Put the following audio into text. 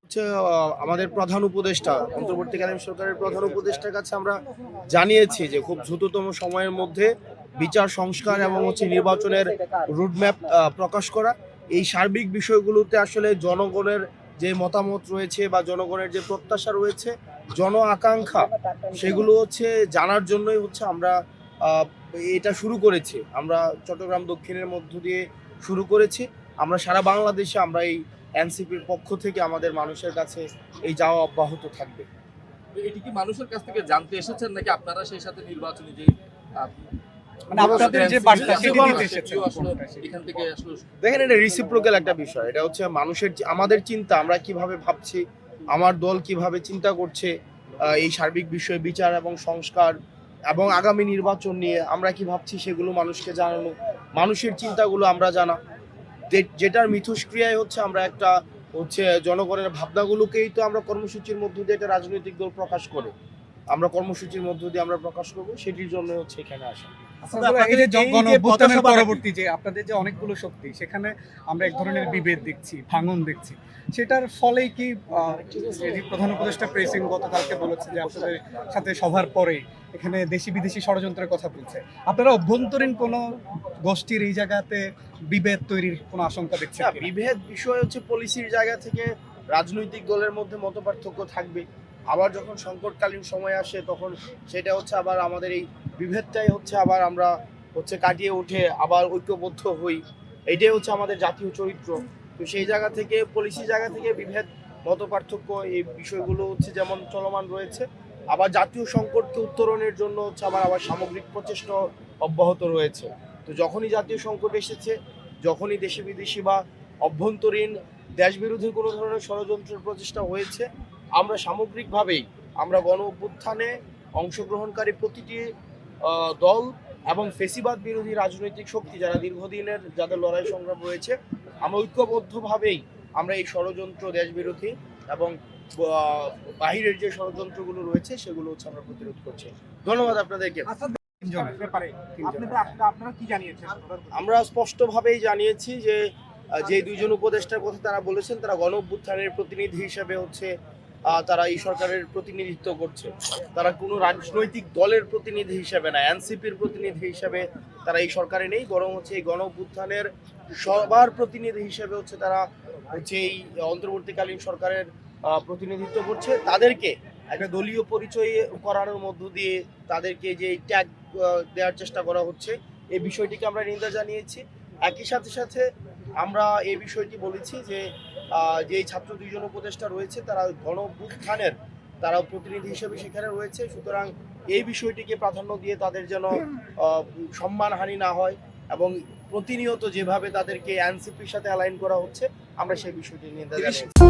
হচ্ছে আমাদের প্রধান উপদেষ্টা, অন্তর্বর্তীকালীন সরকারের প্রধান উপদেষ্টার কাছে আমরা জানিয়েছি যে খুব দ্রুততম সময়ের মধ্যে বিচার সংস্কার এবং নির্বাচনের রুটম্যাপ প্রকাশ করা। এই সার্বিক বিষয়গুলোতে আসলে জনগণের যে মতামত রয়েছে বা জনগণের যে প্রত্যাশা রয়েছে, জন আকাঙ্ক্ষা, সেগুলো জানার জন্যই আমরা এটা শুরু করেছি। আমরা চট্টগ্রাম দক্ষিণের মধ্য দিয়ে শুরু করেছি। আমরা সারা বাংলাদেশে আমরা এই এনসিপির পক্ষ থেকে আমাদের মানুষের কাছে এই যাওয়া অব্যাহত থাকবে। এটি কি মানুষের কাছ থেকে জানতে এসেছেন নাকি আপনারা সেই সাথে নির্বাচনী যে মানে আপনাদের যে বার্তা সেটি দিতে এসেছেন? এখান থেকে আসলে দেখেন, এটা রিসিপ্রোকাল একটা বিষয়। এটা মানুষের আমাদের চিন্তা, আমরা কিভাবে ভাবছি, আমার দল কিভাবে চিন্তা করছে এই সার্বিক বিষয়ে বিচার এবং সংস্কার এবং আগামী নির্বাচন নিয়ে আমরা কি ভাবছি সেগুলো মানুষকে জানানো, মানুষের চিন্তাগুলো আমরা জানা, যেটার মিথস্ক্রিয়ায় আমরা একটা জনগণের ভাবনাগুলোকেই তো আমরা কর্মসূচির মধ্য দিয়ে একটা রাজনৈতিক দল প্রকাশ করে, আমরা কর্মসূচির মধ্য দিয়ে আমরা প্রকাশ করবো, সেটির জন্য এখানে আসা। এই যে গণঅভ্যুত্থানের পরবর্তী যে আপনাদের যে অনেকগুলো শক্তি, সেখানে আমরা এক ধরনের বিভেদ দেখছি, ভাঙন দেখছি, সেটার ফলেই কি প্রধান উপদেষ্টা প্রেসিং গতকালকে বলেছে যে আপনাদের সাথে সভার পরে এখানে দেশি বিদেশি ষড়যন্ত্রের কথা বলছে, আপনারা অভ্যন্তরীণ কোনো গোষ্ঠীর এই জায়গাতে বিভেদ তৈরির কোনো আশঙ্কা দেখছেন? বিভেদ বিষয় পলিসির জায়গা থেকে রাজনৈতিক দলের মধ্যে মতপার্থক্য থাকবে। আবার যখন সংকটকালীন সময় আসে তখন সেটা আবার আমাদের এই বিভেদটাই আবার আমরা কাটিয়ে উঠে আবার ঐক্যবদ্ধ হই। এটাই আমাদের জাতীয় চরিত্র। তো সেই জায়গা থেকে, পলিসি জায়গা থেকে বিভেদ, মতপার্থক্য, এই বিষয়গুলো যেমন চলমান রয়েছে। আবার জাতীয় সংকটকে উত্তরণের জন্য আবার সামগ্রিক প্রচেষ্টা অব্যাহত রয়েছে। তো যখনই জাতীয় সংকট এসেছে, যখনই দেশি বিদেশি বা অভ্যন্তরীণ দেশ বিরোধী কোনো ধরনের ষড়যন্ত্রের প্রচেষ্টা হয়েছে, আমরা সামগ্রিকভাবেই আমরা গণ অভ্যুত্থানে অংশগ্রহণকারী প্রতিটি দল এবং ফেসিবাদ বিরোধী রাজনৈতিক শক্তি যারা দীর্ঘদিনের যাদের লড়াই সংগ্রাম রয়েছে, আমরা ঐক্যবদ্ধভাবেই আমরা এই ষড়যন্ত্র, দেশ বিরোধী এবং বাহিরের যে ষড়যন্ত্রগুলো রয়েছে সেগুলো আমরা প্রতিরোধ করছি। ধন্যবাদ আপনাদেরকে। আমরা স্পষ্টভাবেই জানিয়েছি যে যে দুইজন উপদেষ্টার কথা তারা বলেছেন, তারা গণ অভ্যুত্থানের প্রতিনিধি হিসেবে তারা এই সরকারের প্রতিনিধিত্ব করছে। তারা কোনো রাজনৈতিক দলের প্রতিনিধি হিসেবে না, এনসিপির প্রতিনিধি হিসেবে তারা এই সরকারে নেই, বরং এই গণ অভ্যুত্থানের সবার প্রতিনিধি হিসেবে তারা এই অন্তর্বর্তীকালীন সরকারের প্রতিনিধিত্ব করছে। তাদেরকে একটা দলীয় পরিচয় করানোর মধ্য দিয়ে তাদেরকে যে ট্যাগ দেওয়ার চেষ্টা করা হচ্ছে, এই বিষয়টিকে আমরা নিন্দা জানিয়েছি। একই সাথে সাথে আমরা এই বিষয়টি বলেছি যে যে ছাত্র দুইজন উপদেষ্টা রয়েছে তারা গণ অভ্যুত্থানের তারা প্রতিনিধি হিসেবে সেখানে রয়েছে। সুতরাং এই বিষয়টিকে প্রাধান্য দিয়ে তাদের যেন সম্মানহানি না হয় এবং প্রতিনিয়ত যেভাবে তাদেরকে এনসিপির সাথে অ্যালাইন করা হচ্ছে, আমরা সেই বিষয়টি নিন্দা জানিয়েছি।